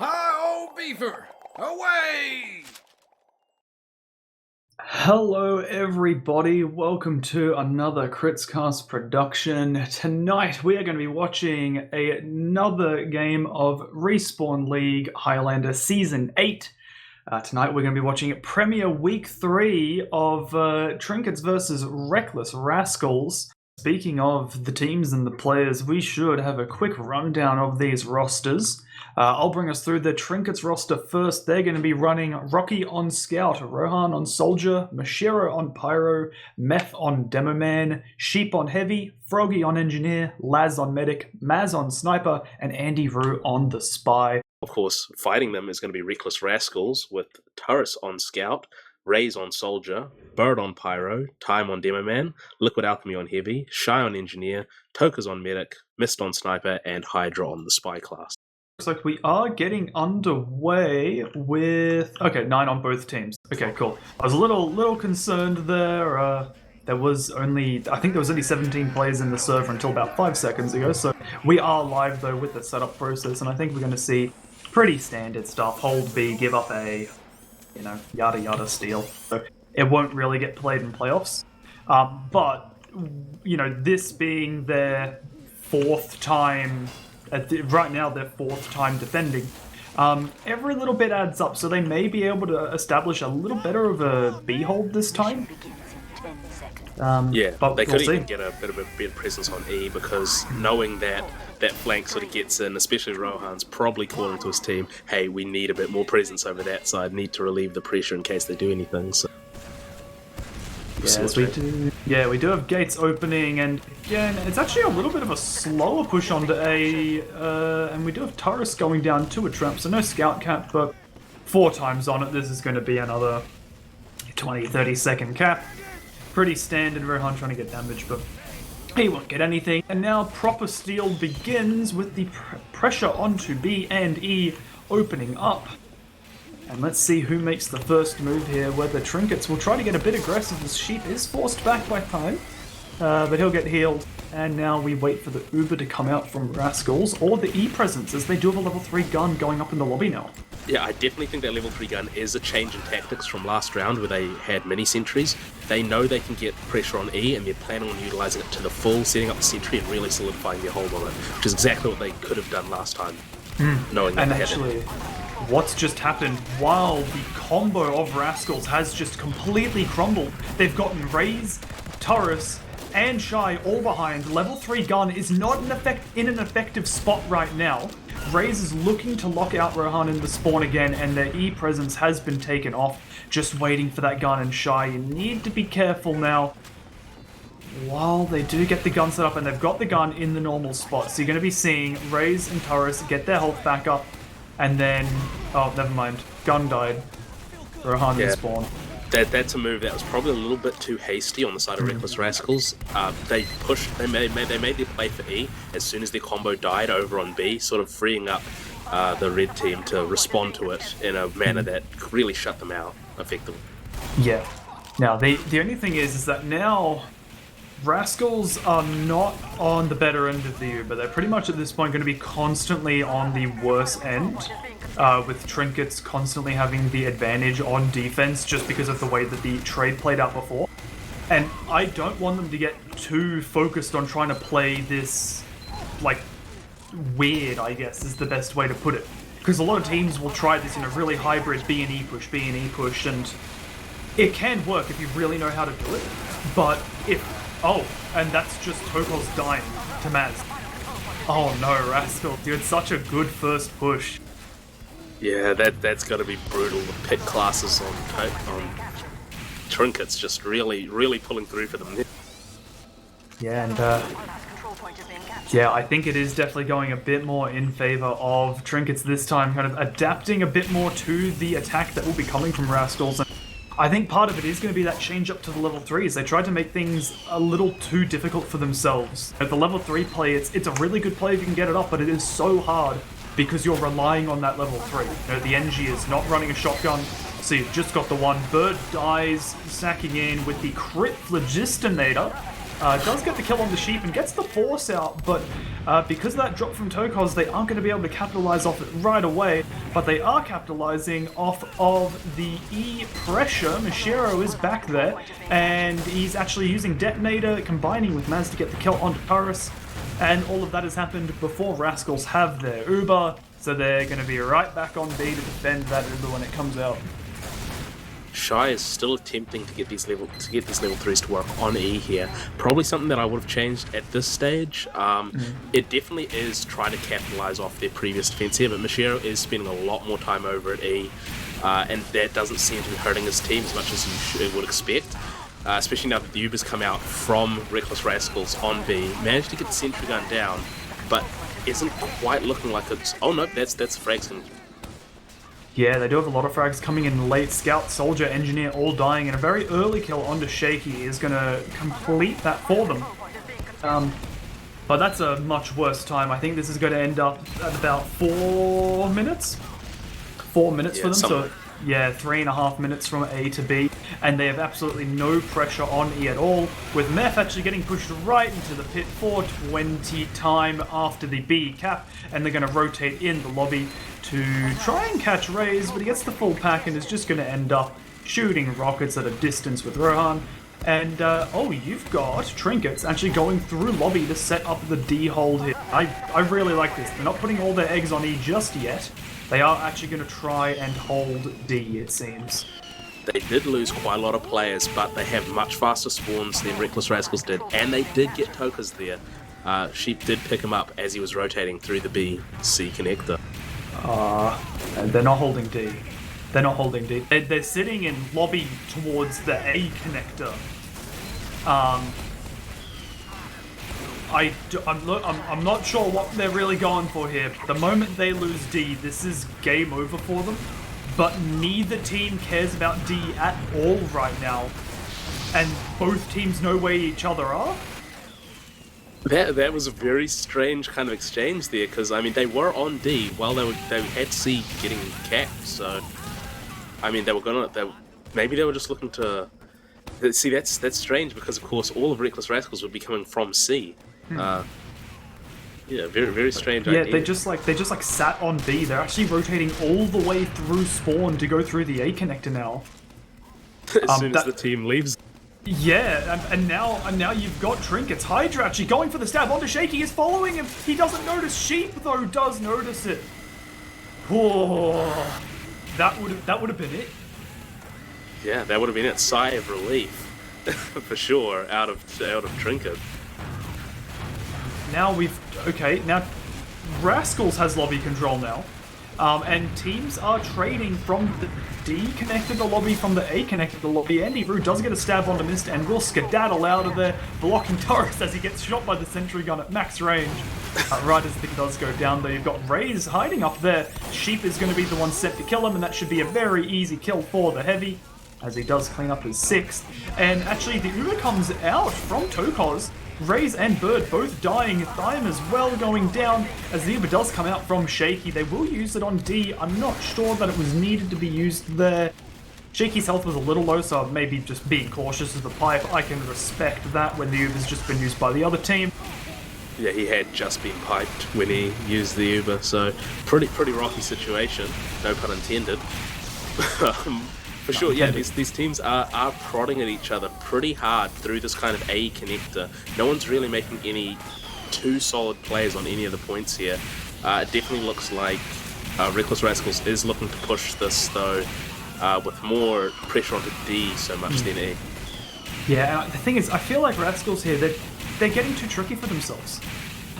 Hi-oh, beefer! Away! Hello everybody, welcome to another Critscast production. Tonight we are going to be watching another game of Respawn League Highlander Season 8. Tonight we're going to be watching Premier Week 3 of Trinkets versus Reckless Rascals. Speaking of the teams and the players, we should have a quick rundown of these rosters. I'll bring us through the Trinkets roster first. They're going to be running Rocky on Scout, Rohan on Soldier, Mashiro on Pyro, Meth on Demoman, Sheep on Heavy, Froggy on Engineer, Laz on Medic, Maz on Sniper, and Andy Roo on the Spy. Of course, fighting them is going to be Reckless Rascals with Turris on Scout, Raze on Soldier, Bird on Pyro, Time on Demoman, Liquid Alchemy on Heavy, Shy on Engineer, Tokas on Medic, Mist on Sniper, and Hydra on the Spy class. Looks like we are getting underway with... Okay, 9 on both teams. Okay, cool. I was a little concerned there. There was only... I think there was only 17 players in the server until about 5 seconds ago, so we are live, though, with the setup process, and I think we're going to see pretty standard stuff. Hold B, give up A, yada yada steal. So it won't really get played in playoffs. But, this being their fourth time... right now, their fourth time defending. Every little bit adds up, so they may be able to establish a little better of a B hold this time. But they could even get a bit of a better presence on E, because knowing that flank sort of gets in, especially Rohan's probably calling to his team, hey, we need a bit more presence over that side, need to relieve the pressure in case they do anything. So. Yes, we do. Yeah, we do have gates opening, and again, it's actually a little bit of a slower push onto A, and we do have Taurus going down to a trap, so no scout cap, but 4 times on it, this is going to be another 20-30 second cap. Pretty standard, Rohan trying to get damage, but he won't get anything. And now proper steal begins with the pressure onto B and E opening up. And let's see who makes the first move here, where the Trinkets will try to get a bit aggressive as Sheep is forced back by Time. But he'll get healed. And now we wait for the Uber to come out from Rascals, or the E presence, as they do have a level 3 gun going up in the lobby now. Yeah, I definitely think that level 3 gun is a change in tactics from last round where they had mini sentries. They know they can get pressure on E, and they're planning on utilising it to the full, setting up the sentry and really solidifying their hold on it, which is exactly what they could have done last time, knowing that and they had actually, it. What's just happened, while the combo of Rascals has just completely crumbled, they've gotten Raze, Taurus, and Shy all behind. Level 3 gun is not in an effective spot right now. Raze is looking to lock out Rohan in the spawn again, and their E presence has been taken off. Just waiting for that gun, and Shy, you need to be careful now. While they do get the gun set up, and they've got the gun in the normal spot, so you're going to be seeing Raze and Taurus get their health back up, and then... Oh, never mind. Gun died. Rohan in spawn. That's a move that was probably a little bit too hasty on the side of Reckless Rascals. They made their play for E as soon as their combo died over on B, sort of freeing up the red team to respond to it in a manner that really shut them out effectively. Yeah. Now, the only thing is that now Rascals are not on the better end of the Uber. They're pretty much at this point going to be constantly on the worse end. With Trinkets constantly having the advantage on defense just because of the way that the trade played out before. And I don't want them to get too focused on trying to play this, weird, I guess, is the best way to put it. Because a lot of teams will try this in a really hybrid B and E push, and it can work if you really know how to do it. But if... Oh, and that's just Tokos dying to Maz. Oh no, Rascal, dude, such a good first push. Yeah, that's got to be brutal. The pit classes on Trinkets just really pulling through for them. Yeah, and I think it is definitely going a bit more in favor of Trinkets this time, kind of adapting a bit more to the attack that will be coming from Rascals. And I think part of it is going to be that change up to the level 3s. They tried to make things a little too difficult for themselves. At the level 3 play, it's a really good play if you can get it up, but it is so hard because you're relying on that level 3. The NG is not running a shotgun, so you've just got the one. Bird dies, sacking in with the crit Phlogistinator, Does get the kill on the sheep and gets the force out, but because of that drop from Tokos, they aren't going to be able to capitalize off it right away, but they are capitalizing off of the E pressure. Mashiro is back there, and he's actually using Detonator, combining with Maz to get the kill onto Taurus, and all of that has happened before Rascals have their Uber, so they're going to be right back on B to defend that Uber when it comes out. Shy is still attempting to get these level 3s to work on E here. Probably something that I would have changed at this stage. It definitely is trying to capitalize off their previous defense here, but Mashiro is spending a lot more time over at E, and that doesn't seem to be hurting his team as much as you would expect. Especially now that the Ubers come out from Reckless Rascals on B, managed to get the sentry gun down, but isn't quite looking like it's... Oh no, that's frags. Yeah, they do have a lot of frags coming in late. Scout, Soldier, Engineer all dying, and a very early kill onto Shaky is going to complete that for them. But that's a much worse time. I think this is going to end up at about 4 minutes? 4 minutes for them, so yeah, 3.5 minutes from A to B, and they have absolutely no pressure on E at all, with Meth actually getting pushed right into the pit for 20 time after the B cap, and they're going to rotate in the lobby to try and catch Raze, but he gets the full pack and is just going to end up shooting rockets at a distance with Rohan. And, oh, you've got Trinkets actually going through lobby to set up the D hold here. I really like this. They're not putting all their eggs on E just yet. They are actually going to try and hold D, it seems. They did lose quite a lot of players, but they have much faster spawns than Reckless Rascals did, and they did get Tokas there. Sheep did pick him up as he was rotating through the B-C connector. They're not holding D. They're not holding D. They're sitting in lobby towards the A connector. I'm not sure what they're really going for here. The moment they lose D, this is game over for them. But neither team cares about D at all right now. And both teams know where each other are. That was a very strange kind of exchange there, because I mean they were on D while they had C getting capped. So I mean maybe they were just looking to see. That's strange, because of course all of Reckless Rascals would be coming from C. Yeah, very strange idea. Yeah, they just sat on B. They're actually rotating all the way through spawn to go through the A connector now. As soon as the team leaves. Yeah, and now you've got Trinkets. Hydra actually going for the stab onto Shaky, is following him. He doesn't notice. Sheep though does notice it. Oh, that would have been it. Yeah, that would have been it. Sigh of relief, for sure, out of Trinket. Now now Rascals has lobby control now. And teams are trading from the D connected the lobby, from the A connected the lobby. Andy Rue does get a stab onto Mist and will skedaddle out of there, blocking Taurus as he gets shot by the sentry gun at max range. Right as the does go down though, you've got Raze hiding up there. Sheep is going to be the one set to kill him, and that should be a very easy kill for the Heavy, as he does clean up his 6th. And actually the Uber comes out from Tokos. Raze and Bird both dying, Thyme as well going down, as the Uber does come out from Shaky. They will use it on D. I'm not sure that it was needed to be used there. Shaky's health was a little low, so maybe just being cautious of the pipe. I can respect that when the Uber's just been used by the other team. Yeah, he had just been piped when he used the Uber, so pretty rocky situation, no pun intended. For sure, yeah, these teams are prodding at each other pretty hard through this kind of A connector. No one's really making any too solid plays on any of the points here. It definitely looks like Reckless Rascals is looking to push this, though, with more pressure onto D so much than E. Yeah, the thing is, I feel like Rascals here, they're getting too tricky for themselves.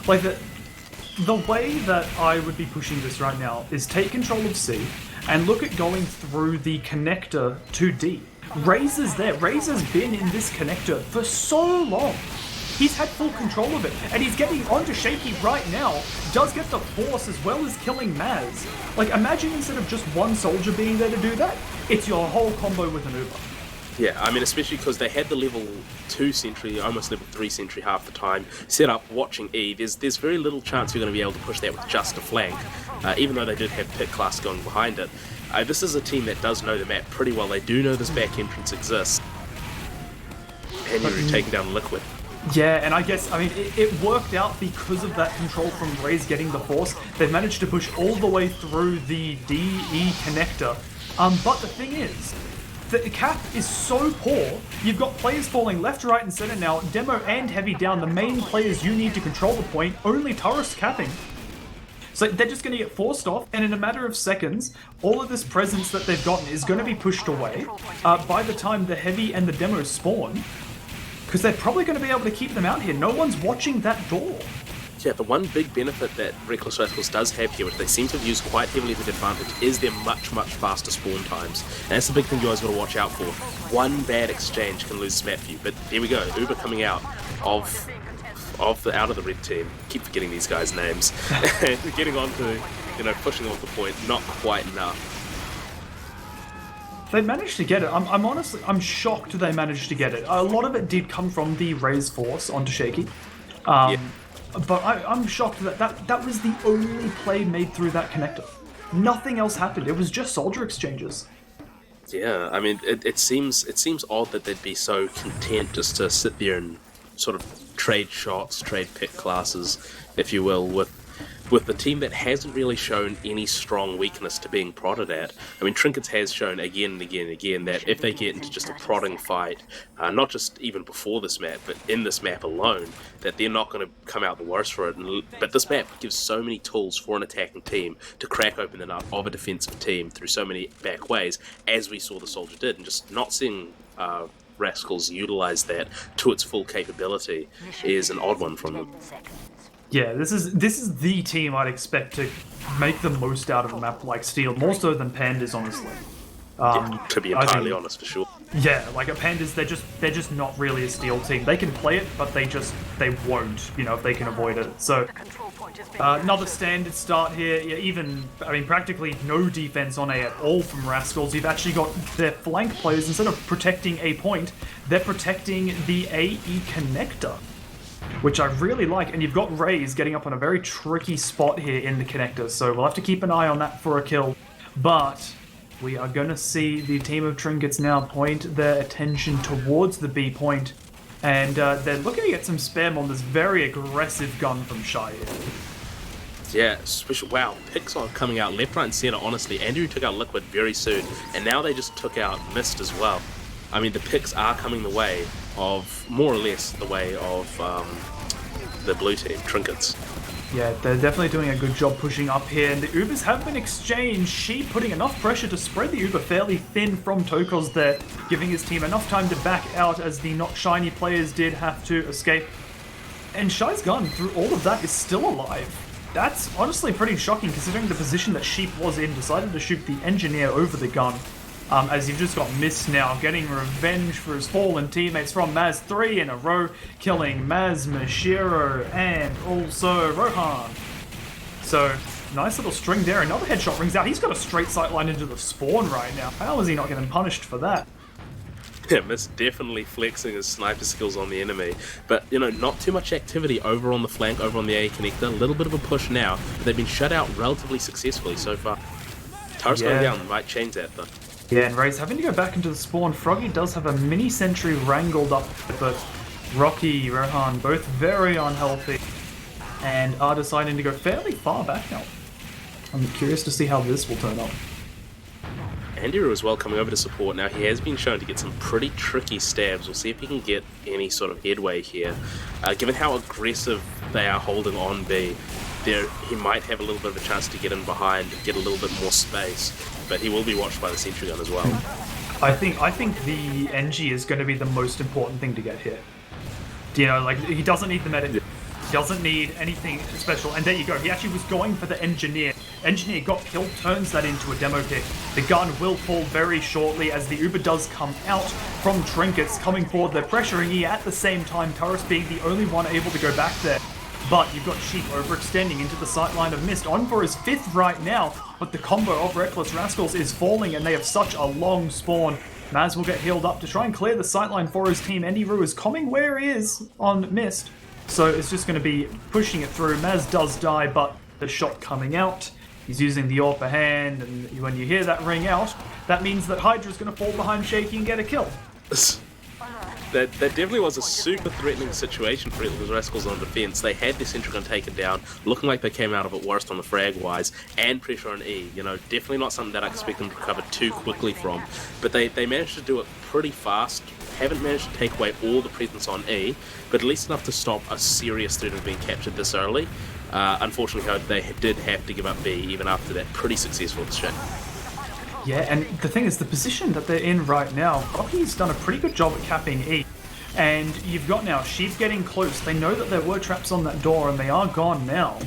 Like, the way that I would be pushing this right now is take control of C, and look at going through the connector to D. Raze is there. Raze has been in this connector for so long. He's had full control of it, and he's getting onto Shaky right now. Does get the force as well as killing Maz. Like, imagine instead of just one soldier being there to do that, it's your whole combo with an Uber. Yeah, I mean, especially because they had the level 2 sentry, almost level 3 sentry half the time, set up watching E. There's very little chance you're going to be able to push that with just a flank, even though they did have pit class going behind it. This is a team that does know the map pretty well. They do know this back entrance exists. And you're taking down Liquid. Yeah, and I guess, I mean, it worked out because of that control from Raze getting the force. They've managed to push all the way through the DE connector. But the thing is, the cap is so poor, you've got players falling left, right, and center now, Demo and Heavy down, the main players you need to control the point, only Turris capping. So they're just going to get forced off, and in a matter of seconds, all of this presence that they've gotten is going to be pushed away by the time the Heavy and the Demo spawn. Because they're probably going to be able to keep them out here. No one's watching that door. Yeah, the one big benefit that Reckless Rascals does have here, which they seem to have used quite heavily to their advantage, is their much, much faster spawn times. And that's the big thing you guys got to watch out for. One bad exchange can lose this map for you. But here we go, Uber coming out of the red team. Keep forgetting these guys' names. And getting on to, pushing off the point, not quite enough. They managed to get it. I'm shocked they managed to get it. A lot of it did come from the Raze force onto Shaky. But I'm shocked that was the only play made through that connector. Nothing else happened. It was just soldier exchanges. Yeah, I mean, it seems odd that they'd be so content just to sit there and sort of trade shots, trade pick classes, if you will, with the team that hasn't really shown any strong weakness to being prodded at. I mean, Trinkets has shown again and again and again that if they get into just a prodding fight, not just even before this map, but in this map alone, that they're not going to come out the worse for it. But this map gives so many tools for an attacking team to crack open the nut of a defensive team through so many back ways, as we saw the Soldier did, and just not seeing Rascals utilize that to its full capability is an odd one from them. Yeah, this is the team I'd expect to make the most out of a map like Steel, more so than Pandas, honestly. To be entirely honest, for sure. Yeah, like at Pandas, they're just not really a Steel team. They can play it, but they won't, if they can avoid it. So another standard start here. Yeah, practically no defense on A at all from Rascals. You've actually got their flank players, instead of protecting a point, they're protecting the AE connector, which I really like, and you've got Raze getting up on a very tricky spot here in the connector, so we'll have to keep an eye on that for a kill. But we are going to see the team of Trinkets now point their attention towards the B point, and they're looking to get some spam on this very aggressive gun from Shy here. Yeah, wow, picks are coming out left, right, and center, honestly. Andrew took out Liquid very soon, and now they just took out Mist as well. I mean, the picks are coming the way of, more or less, the way of the blue team, Trinkets. Yeah, they're definitely doing a good job pushing up here, and the Ubers have been exchanged. She putting enough pressure to spread the Uber fairly thin from Tokos there, giving his team enough time to back out as the not shiny players did have to escape. And Shy's gun, through all of that, is still alive. That's honestly pretty shocking considering the position that Sheep was in, decided to shoot the engineer over the gun. As you've just got Mist now, getting revenge for his fallen teammates from Maz 3 in a row, killing Maz, Mashiro, and also Rohan. So, nice little string there. Another headshot rings out. He's got a straight sight line into the spawn right now. How is he not getting punished for that? Yeah, Mist definitely flexing his sniper skills on the enemy. But, not too much activity over on the flank, over on the A connector. A little bit of a push now. They've been shut out relatively successfully so far. Turret's going down, might change that though. Yeah, and Raze having to go back into the spawn. Froggy does have a mini sentry wrangled up, but Rocky, Rohan, both very unhealthy, and are deciding to go fairly far back now. I'm curious to see how this will turn up. Andiru as well coming over to support. Now he has been shown to get some pretty tricky stabs. We'll see if he can get any sort of headway here. Given how aggressive they are holding on B, he might have a little bit of a chance to get in behind, get a little bit more space, but he will be watched by the sentry gun as well. I think the NG is going to be the most important thing to get here. He doesn't need the medic, he doesn't need anything special, and there you go, he actually was going for the engineer. Engineer got killed, turns that into a demo pick. The gun will fall very shortly as the Uber does come out from Trinkets, coming forward, they're pressuring E at the same time, Turris being the only one able to go back there. But you've got Sheep overextending into the sightline of Mist, on for his 5th right now, but the combo of Reckless Rascals is falling and they have such a long spawn. Maz will get healed up to try and clear the sightline for his team. Andy Roo is coming where he is on Mist, so it's just going to be pushing it through. Maz does die, but the shot coming out, he's using the upper hand, and when you hear that ring out, that means that Hydra's going to fall behind Shaky and get a kill. That definitely was a super threatening situation for the Rascals on defense. They had their Sentry Gun taken down, looking like they came out of it worst on the frag-wise, and pressure on E. You know, definitely not something that I expect them to recover too quickly from. But they managed to do it pretty fast. Haven't managed to take away all the presence on E, but at least enough to stop a serious threat of being captured this early. Unfortunately, they did have to give up B even after that pretty successful exchange. Yeah, and the thing is, the position that they're in right now, Rocky's done a pretty good job at capping E. And you've got now Sheep getting close. They know that there were traps on that door, and they are gone now.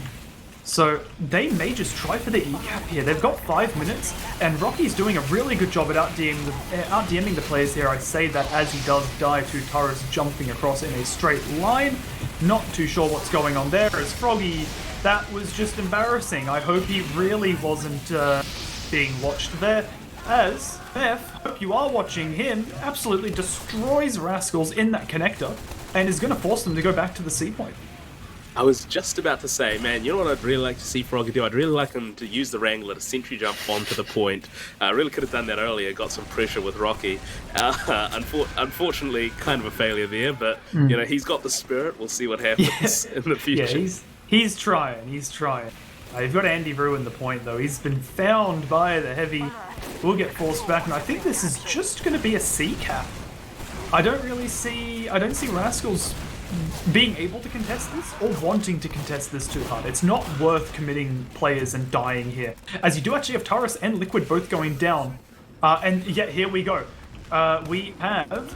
So they may just try for the E cap here. They've got 5 minutes, and Rocky's doing a really good job at out-DMing the players here. I say that as he does die to Taurus jumping across in a straight line. Not too sure what's going on there. As Froggy, that was just embarrassing. I hope he really wasn't being watched there, as Beth, hope you are watching him, absolutely destroys Rascals in that connector and is going to force them to go back to the C point. I was just about to say, man, you know what I'd really like to see Froggy do? I'd really like him to use the Wrangler to sentry jump onto the point. Really could have done that earlier, got some pressure with Rocky. Unfortunately, kind of a failure there, but you know, he's got the spirit. We'll see what happens in the future. Yeah, he's trying. You've got Andy ruin the point, though. He's been found by the heavy. Will get forced back, and I think this is just going to be a C cap. I don't see Rascals being able to contest this or wanting to contest this too hard. It's not worth committing players and dying here, as you do actually have Taurus and Liquid both going down. And yet here we go. We have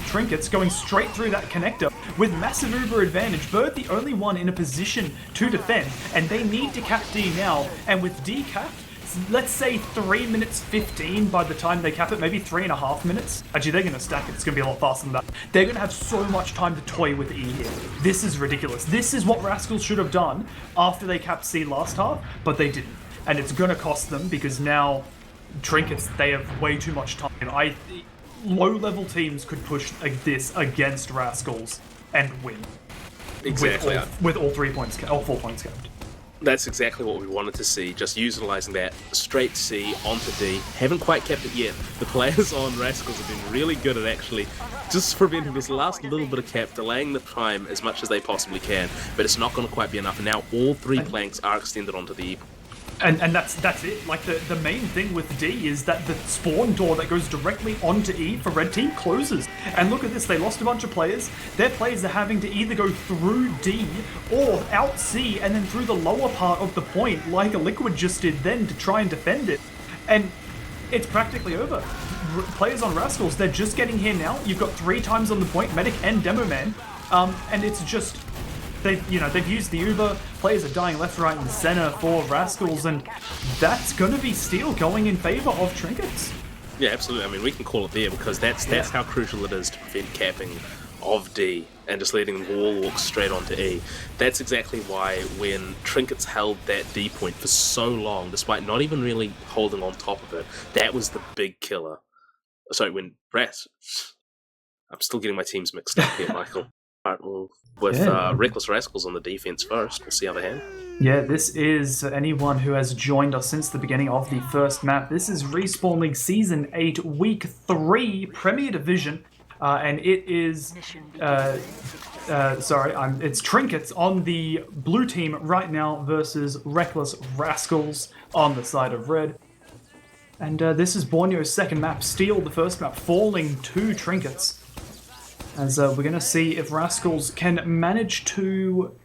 Trinkets going straight through that connector with massive Uber advantage. Bird the only one in a position to defend, and they need to cap D now. And with D capped, let's say 3 minutes 15 by the time they cap it, maybe 3.5 minutes. Actually, they're going to stack it. It's going to be a lot faster than that. They're going to have so much time to toy with E here. This is ridiculous. This is what Rascals should have done after they capped C last half, but they didn't. And it's going to cost them because now Trinkets, they have way too much time. Low-level teams could push this against Rascals and win. Exactly. With all 3 points, all 4 points capped. That's exactly what we wanted to see, just utilising that straight C onto D. Haven't quite kept it yet. The players on Rascals have been really good at actually just preventing this last little bit of cap, delaying the time as much as they possibly can, but it's not going to quite be enough, and now all 3 planks are extended onto the E. And that's it. Like, the main thing with D is that the spawn door that goes directly onto E for red team closes. And look at this, they lost a bunch of players. Their players are having to either go through D or out C and then through the lower part of the point, like a Liquid just did then, to try and defend it. And it's practically over. Players on Rascals, they're just getting here now. You've got 3 times on the point, Medic and Demo Man. And it's just... They've used the Uber, players are dying left, right, and center for Rascals, and that's going to be steal going in favor of Trinkets. Yeah, absolutely. I mean, we can call it there because that's how crucial it is to prevent capping of D and just letting the wall walk straight onto E. That's exactly why when Trinkets held that D point for so long, despite not even really holding on top of it, that was the big killer. Sorry, when I'm still getting my teams mixed up here, Michael. With Reckless Rascals on the defense first. We'll see how they handle. Yeah, this is anyone who has joined us since the beginning of the first map. This is Respawn League Season 8, Week 3, Premier Division. And it is... it's Trinkets on the blue team right now versus Reckless Rascals on the side of red. And this is Borneo's second map. Steal the first map, falling to Trinkets. As we're going to see if Rascals can manage to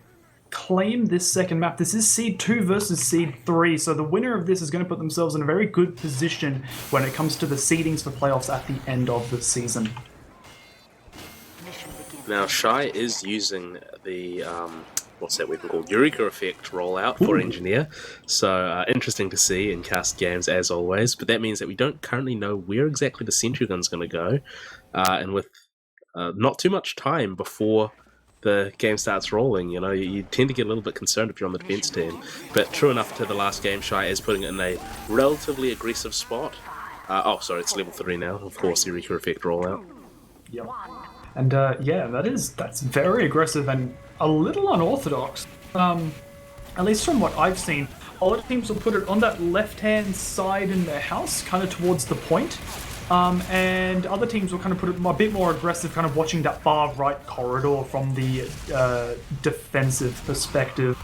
claim this second map. This is Seed 2 versus Seed 3, so the winner of this is going to put themselves in a very good position when it comes to the seedings for playoffs at the end of the season. Now, Shy is using the, what's that weapon called? Eureka Effect rollout for Engineer. So, interesting to see in cast games as always, but that means that we don't currently know where exactly the Sentry Gun's going to go, and with not too much time before the game starts rolling, you tend to get a little bit concerned if you're on the defense team. But true enough to the last game, Shy is putting it in a relatively aggressive spot. It's level 3 now, of course, Eureka Effect rollout. Yep. And that's very aggressive and a little unorthodox. At least from what I've seen, a lot of teams will put it on that left-hand side in their house, kind of towards the point. And other teams will kind of put it a bit more aggressive, kind of watching that far right corridor from the defensive perspective.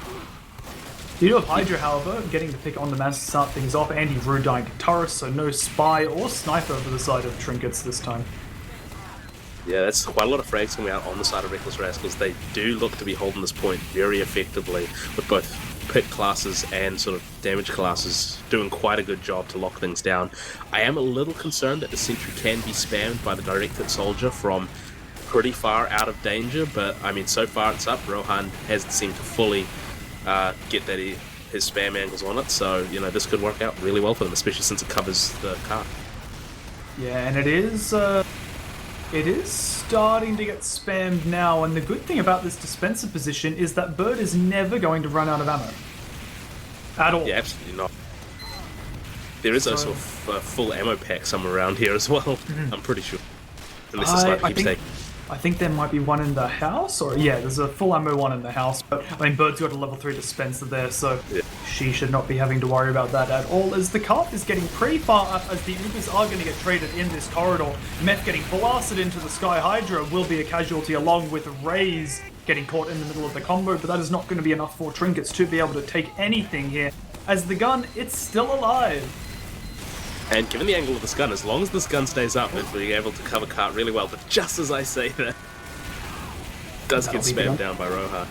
You do have Hydra, however, getting the pick on the man to start things off. Andy Rue dying to Turris, so no spy or sniper over the side of Trinkets this time. Yeah, that's quite a lot of frags coming out on the side of Reckless Rascals. They do look to be holding this point very effectively with both pick classes and sort of damage classes doing quite a good job to lock things down. I am a little concerned that the sentry can be spammed by the directed soldier from pretty far out of danger, but I mean, so far it's up. Rohan hasn't seemed to fully get that his spam angles on it, so you know this could work out really well for them, especially since it covers the car. Yeah, and it is starting to get spammed now, and the good thing about this dispenser position is that Bird is never going to run out of ammo. At all. Yeah, absolutely not. There is also a full ammo pack somewhere around here as well, I'm pretty sure. Unless the sniper keeps taking. I think there might be one in the house, or yeah, there's a full ammo one in the house, but I mean, Bird's got a level 3 dispenser there, so she should not be having to worry about that at all, as the cart is getting pretty far up, as the Ubers are going to get traded in this corridor. Meth getting blasted into the Sky Hydra will be a casualty, along with Raze getting caught in the middle of the combo, but that is not going to be enough for Trinkets to be able to take anything here, as the gun, it's still alive. And given the angle of this gun, as long as this gun stays up, it's being able to cover cart really well. But just as I say that, does get spammed down by Rohan.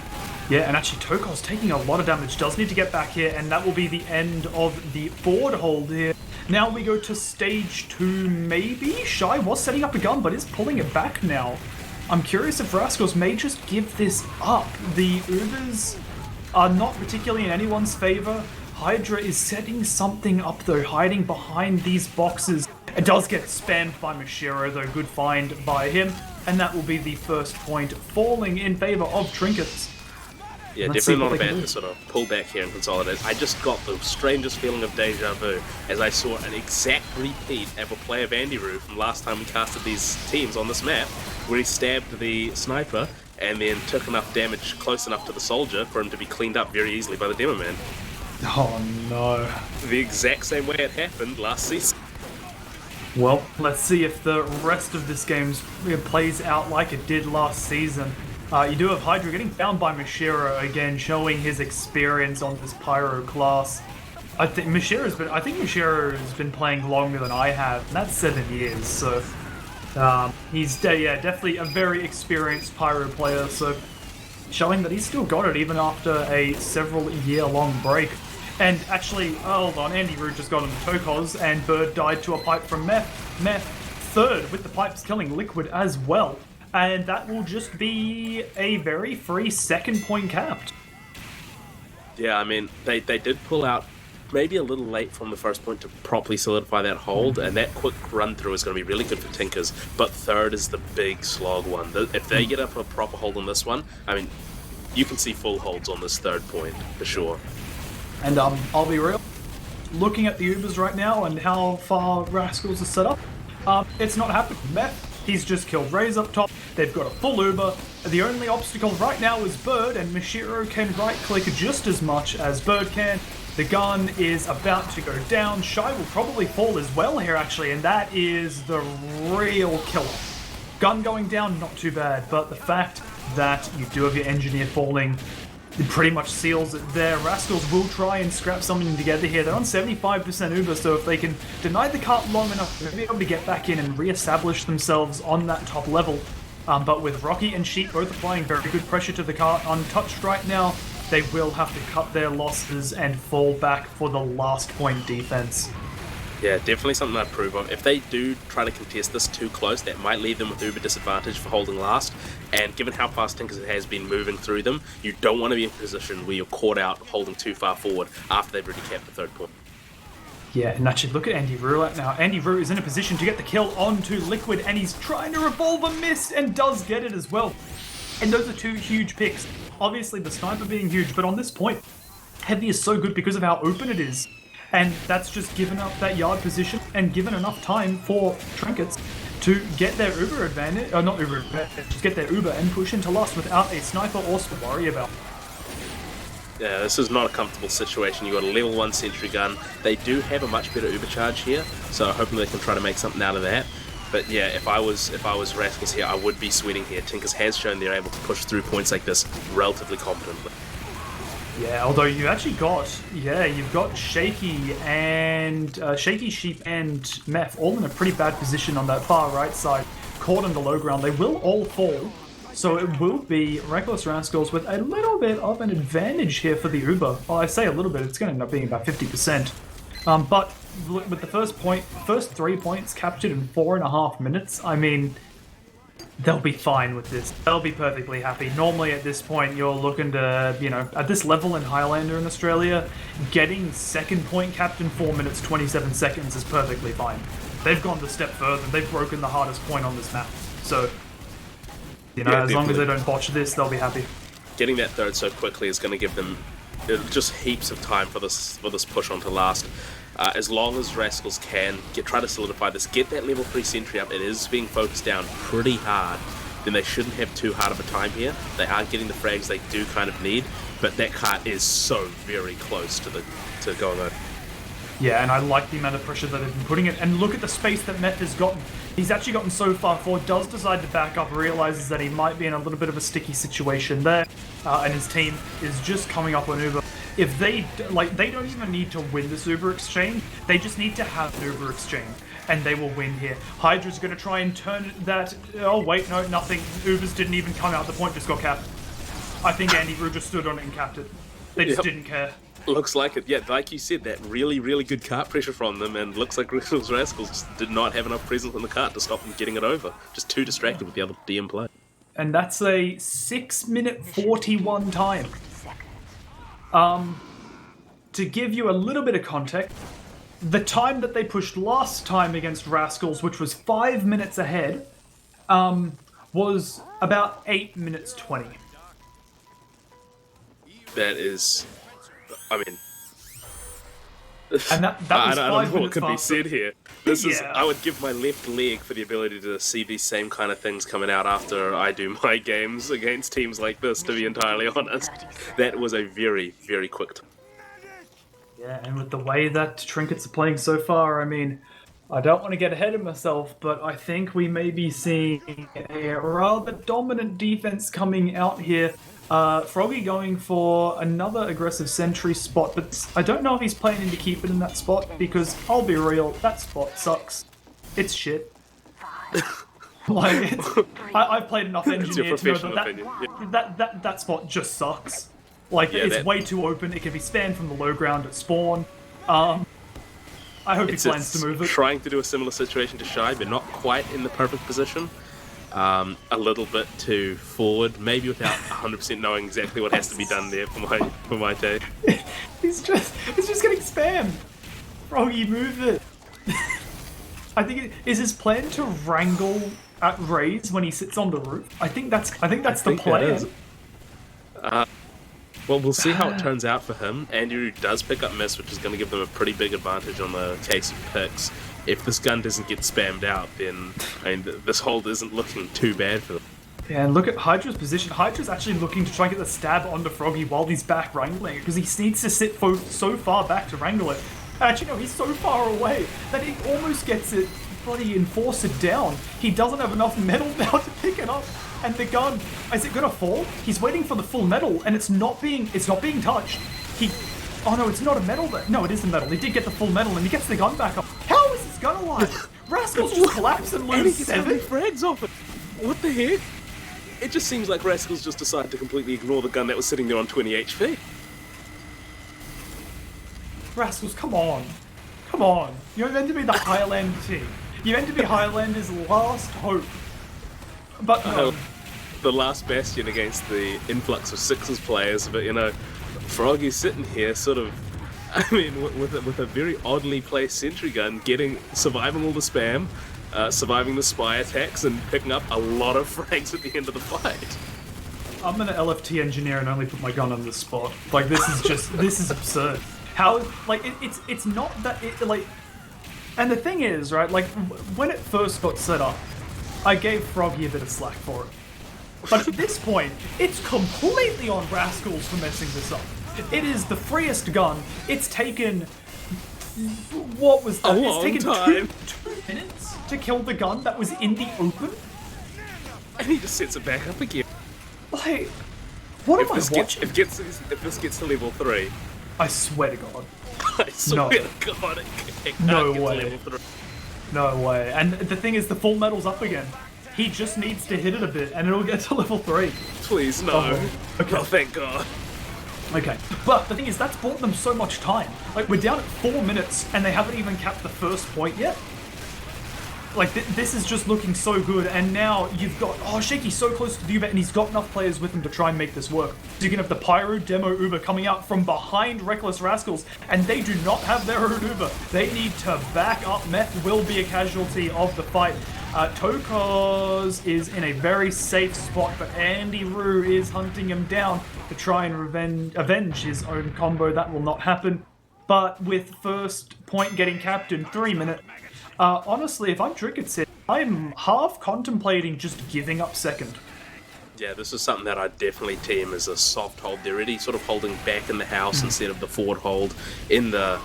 Yeah, and actually Tokov's taking a lot of damage, does need to get back here, and that will be the end of the forward hold here. Now we go to stage 2, maybe? Shy was setting up a gun, but is pulling it back now. I'm curious if Rascals may just give this up. The Ubers are not particularly in anyone's favor. Hydra is setting something up though, hiding behind these boxes. It does get spammed by Mashiro though, good find by him. And that will be the first point, falling in favor of Trinkets. Yeah, definitely not bad to sort of pull back here and consolidate. I just got the strangest feeling of deja vu as I saw an exact repeat of a play of Andy Rue from last time we casted these teams on this map, where he stabbed the sniper and then took enough damage close enough to the soldier for him to be cleaned up very easily by the demo man. Oh no. The exact same way it happened last season. Well, let's see if the rest of this game plays out like it did last season. You do have Hydra getting found by Mashiro again, showing his experience on this Pyro class. I think Mashiro has been playing longer than I have, and that's 7 years, so he's definitely a very experienced Pyro player, so showing that he's still got it even after a several-year-long break. And actually, hold on, Andy Rue just got on the Tokos, and Bird died to a pipe from Meth. Meth third, with the pipes killing Liquid as well. And that will just be a very free second point capped. Yeah, I mean, they did pull out maybe a little late from the first point to properly solidify that hold, and that quick run through is going to be really good for Tinkers, but third is the big slog one. If they get up a proper hold on this one, I mean, you can see full holds on this third point, for sure. And I'll be real, looking at the Ubers right now and how far Rascals are set up, it's not happening. Meth, he's just killed Raze up top, they've got a full Uber. The only obstacle right now is Bird, and Mashiro can right-click just as much as Bird can. The gun is about to go down. Shy will probably fall as well here, actually, and that is the real killer. Gun going down, not too bad, but the fact that you do have your engineer falling, it pretty much seals it there. Rascals will try and scrap something together here. They're on 75% Uber, so if they can deny the cart long enough, they'll be able to get back in and re-establish themselves on that top level. But with Rocky and Sheep both applying very good pressure to the cart untouched right now, they will have to cut their losses and fall back for the last point defense. Yeah, definitely something I'd approve of. If they do try to contest this too close, that might leave them with Uber disadvantage for holding last. And given how fast Tinkers has been moving through them, you don't want to be in a position where you're caught out holding too far forward after they've already capped the third point. Yeah, and actually look at Andy Rue right now. Andy Rue is in a position to get the kill onto Liquid, and he's trying to revolver miss and does get it as well. And those are two huge picks. Obviously the sniper being huge, but on this point, Heavy is so good because of how open it is. And that's just given up that yard position and given enough time for Trinkets to get their Uber advantage, or not Uber advantage, just get their Uber and push into last without a sniper or to worry about. Yeah, this is not a comfortable situation. You got a level 1 sentry gun. They do have a much better Uber charge here, so hopefully they can try to make something out of that. But yeah, if I was Rascals here, I would be sweating here. Tinkers has shown they're able to push through points like this relatively competently. Yeah, although you've actually got, you've got Shaky and Shaky, Sheep, and Meth all in a pretty bad position on that far right side, caught on the low ground. They will all fall. So it will be Reckless Rascals with a little bit of an advantage here for the Uber. Well, I say a little bit, it's going to end up being about 50%. But with the first 3 points captured in 4.5 minutes, I mean, they'll be fine with this. They'll be perfectly happy. Normally at this point, you're looking to, at this level in Highlander in Australia, getting second point capped in 4 minutes, 27 seconds is perfectly fine. They've gone a step further. They've broken the hardest point on this map. So, as long as they don't botch this, they'll be happy. Getting that third so quickly is going to give them just heaps of time for this push on to last. As long as Rascals can try to solidify this, get that level 3 sentry up. It is being focused down pretty hard. Then they shouldn't have too hard of a time here. They are getting the frags they do kind of need, but that cart is so very close to going over. Yeah, and I like the amount of pressure that they've been putting it. And look at the space that Meth has gotten. He's actually gotten so far forward, does decide to back up, realizes that he might be in a little bit of a sticky situation there, and his team is just coming up on Uber. If they don't even need to win this Uber exchange, they just need to have an Uber exchange, and they will win here. Hydra's going to try and turn that. Oh wait, no, nothing. Ubers didn't even come out. The point just got capped. I think Andy Rue just stood on it and capped it. They just didn't care. Looks like it. Yeah, like you said, that really, really good cart pressure from them, and looks like Rascals just did not have enough presence in the cart to stop them getting it over. Just too distracted with the other DM play. And that's a 6-minute 41 time. To give you a little bit of context, the time that they pushed last time against Rascals, which was 5 minutes ahead, was about 8 minutes 20. That is, I mean, and that was I don't know what could faster. be said here. This is, I would give my left leg for the ability to see these same kind of things coming out after I do my games against teams like this, to be entirely honest. That was a very, very quick time. Yeah, and with the way that Trinkets are playing so far, I mean, I don't want to get ahead of myself, but I think we may be seeing a rather dominant defense coming out here. Froggy going for another aggressive sentry spot, but I don't know if he's planning to keep it in that spot, because I'll be real, that spot sucks. It's shit. I've played enough engineer to know that spot just sucks. It's way too open. It can be spammed from the low ground at spawn. I hope he plans to move it. Trying to do a similar situation to Shy, but not quite in the perfect position. A little bit too forward, maybe without 100% knowing exactly what has to be done there for my take. He's just getting spammed. Froggy, move it. I think is his plan to wrangle at Raze when he sits on the roof. I think that's the plan. Well, we'll see how it turns out for him. Andrew does pick up miss, which is going to give them a pretty big advantage on the case of picks. If this gun doesn't get spammed out, then this hold isn't looking too bad for them. Yeah, and look at Hydra's position. Hydra's actually looking to try and get the stab onto Froggy while he's back wrangling it, because he needs to sit so far back to wrangle it. Actually, no, he's so far away that he almost gets it bloody Enforcer down. He doesn't have enough metal now to pick it up. And the gun, is it gonna fall? He's waiting for the full metal, and it's not being touched. Oh no, it's not a metal there. No, it is a metal. He did get the full metal, and he gets the gun back up. How is this gun alive? Rascals just collapse and lose 7 frags off it. What the heck? It just seems like Rascals just decided to completely ignore the gun that was sitting there on 20 HP. Rascals, come on. Come on. You're meant to be the Highlander team. You're meant to be Highlander's last hope. But no. The last bastion against the influx of Sixers players, but Froggy's sitting here sort of, with a very oddly placed sentry gun, surviving all the spam, surviving the spy attacks, and picking up a lot of frags at the end of the fight. I'm gonna LFT engineer and only put my gun on this spot. This is absurd. How, it's not that, and the thing is, right, when it first got set up, I gave Froggy a bit of slack for it. But at this point, it's completely on Rascals for messing this up. It is the freest gun. It's taken... What was that? It's taken time. 2 minutes to kill the gun that was in the open? And he just sets it back up again. Like, what am I watching? If this gets to level 3... I swear to God. I swear to God, it can't No get way. to level 3. No way. And the thing is, the full metal's up again. He just needs to hit it a bit, and it'll get to level 3. Please, no. Okay. Oh, thank God. Okay, but the thing is, that's bought them so much time. Like, we're down at 4 minutes, and they haven't even capped the first point yet. Like, this is just looking so good, and now you've got... Oh, Shaky's so close to the Uber, and he's got enough players with him to try and make this work. So you can have the Pyro Demo Uber coming out from behind Reckless Rascals, and they do not have their own Uber. They need to back up. Meth will be a casualty of the fight. Tokos is in a very safe spot, but Andy Roo is hunting him down to try and avenge his own combo. That will not happen. But with first point getting capped in 3 minutes, honestly, if I'm Trinkets, I'm half contemplating just giving up second. Yeah, this is something that I definitely team as a soft hold. They're already sort of holding back in the house instead of the forward hold in the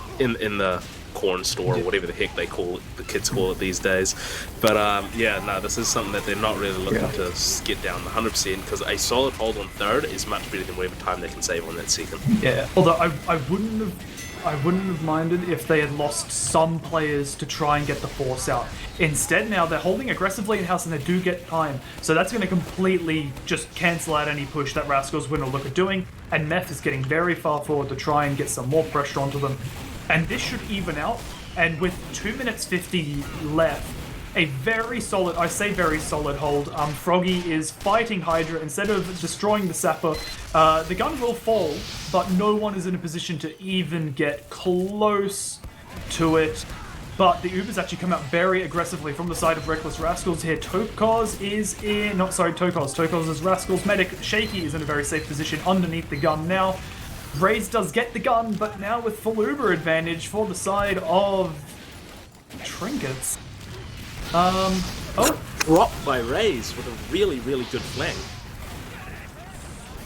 corn store or whatever the heck they call it, the kids call it these days. But yeah, no, this is something that they're not really looking to get down 100% because a solid hold on third is much better than whatever time they can save on that second. Yeah, although I wouldn't have minded if they had lost some players to try and get the force out. Instead, now they're holding aggressively in-house and they do get time. So that's going to completely just cancel out any push that Rascals wouldn't look at doing. And Meth is getting very far forward to try and get some more pressure onto them. And this should even out. And with 2 minutes 50 left, a very solid, I say very solid hold. Froggy is fighting Hydra. Instead of destroying the Sapper, the gun will fall, but no one is in a position to even get close to it. But the Ubers actually come out very aggressively from the side of Reckless Rascals here. Tokos is in... Not, sorry, Tokos. Tokos is Rascals. Medic Shaky is in a very safe position underneath the gun now. Raze does get the gun, but now with full Uber advantage for the side of Trinkets. Dropped by Raze with a really, really good flank.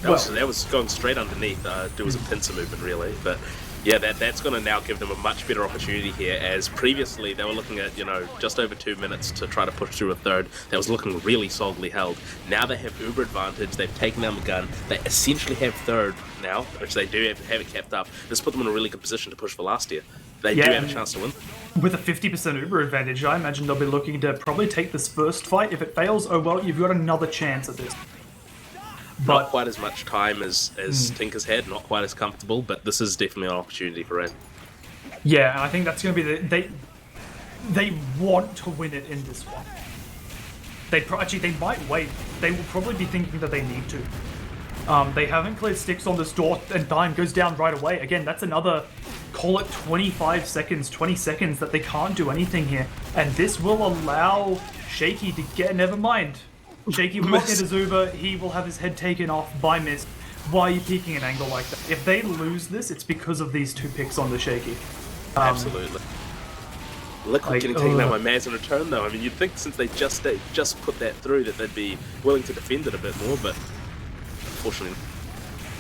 That was going straight underneath. There was a pincer movement, really. But yeah, that's going to now give them a much better opportunity here, as previously they were looking at, just over 2 minutes to try to push through a third. That was looking really solidly held. Now they have Uber advantage. They've taken down the gun. They essentially have third now, which they do have it kept up. This put them in a really good position to push for last year. They do have a chance to win. With a 50% Uber advantage, I imagine they'll be looking to probably take this first fight. If it fails, oh well, you've got another chance at this. But not quite as much time as Tinker's had, not quite as comfortable, but this is definitely an opportunity for him. Yeah, and I think that's going to be they want to win it in this one. They might wait. They will probably be thinking that they need to. They haven't cleared sticks on this door, and Dime goes down right away. Again, that's another, call it 25 seconds, 20 seconds that they can't do anything here. And this will allow Shaky to get... Never mind. Shaky will not get his Uber. He will have his head taken off by Miss. Why are you peeking an angle like that? If they lose this, it's because of these 2 picks on the Shaky. Absolutely. Liquid getting taken out by Maz in return, though. I mean, you'd think since they just put that through that they'd be willing to defend it a bit more, but unfortunately...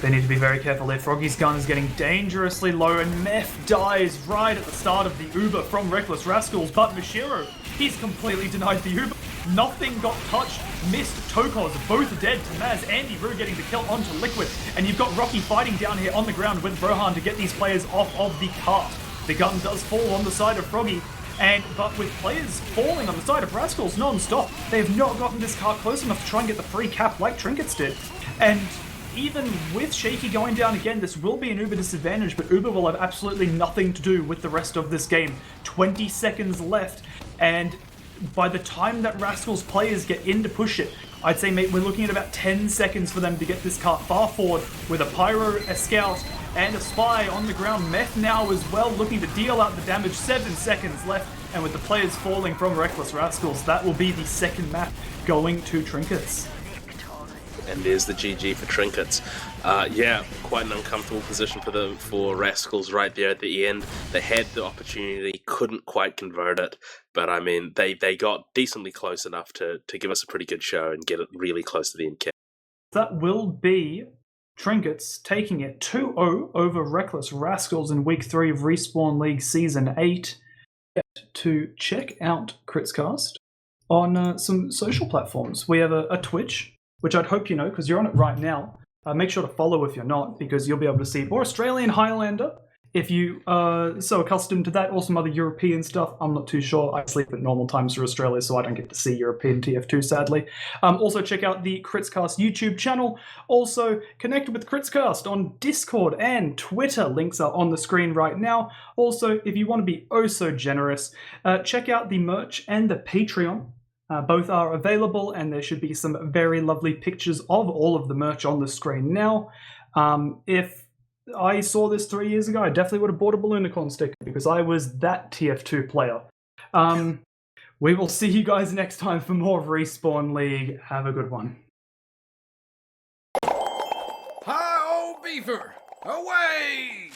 They need to be very careful there. Froggy's gun is getting dangerously low, and Meth dies right at the start of the Uber from Reckless Rascals, but Mishiro, he's completely denied the Uber. Nothing got touched. Missed. Tokos, both dead. Tamaz, Andy Roo getting the kill onto Liquid, and you've got Rocky fighting down here on the ground with Brohan to get these players off of the cart. The gun does fall on the side of Froggy, but with players falling on the side of Rascals non-stop, they have not gotten this cart close enough to try and get the free cap like Trinkets did. And even with Shaky going down again, this will be an Uber disadvantage, but Uber will have absolutely nothing to do with the rest of this game. 20 seconds left, and by the time that Rascals players get in to push it, I'd say, mate, we're looking at about 10 seconds for them to get this cart far forward with a Pyro, a Scout, and a Spy on the ground. Meth now as well looking to deal out the damage. 7 seconds left, and with the players falling from Reckless Rascals, that will be the second map going to Trinkets. And there's the GG for Trinkets. Yeah, quite an uncomfortable position for Rascals right there at the end. They had the opportunity, couldn't quite convert it, but I mean, they got decently close enough to give us a pretty good show and get it really close to the end cap. That will be Trinkets taking it 2-0 over Reckless Rascals in Week 3 of Respawn League Season 8. To check out Critscast on some social platforms. We have a Twitch, which I'd hope you know because you're on it right now. Make sure to follow if you're not, because you'll be able to see more Australian Highlander if you are so accustomed to that, or some other European stuff. I'm not too sure. I sleep at normal times for Australia, so I don't get to see European TF2, sadly. Also, check out the Critscast YouTube channel. Also, connect with Critscast on Discord and Twitter. Links are on the screen right now. Also, if you want to be oh so generous, check out the merch and the Patreon. Both are available, and there should be some very lovely pictures of all of the merch on the screen now. If I saw this 3 years ago, I definitely would have bought a Balloonicon sticker because I was that TF2 player. We will see you guys next time for more Respawn League. Have a good one. Hi, old beaver! Away!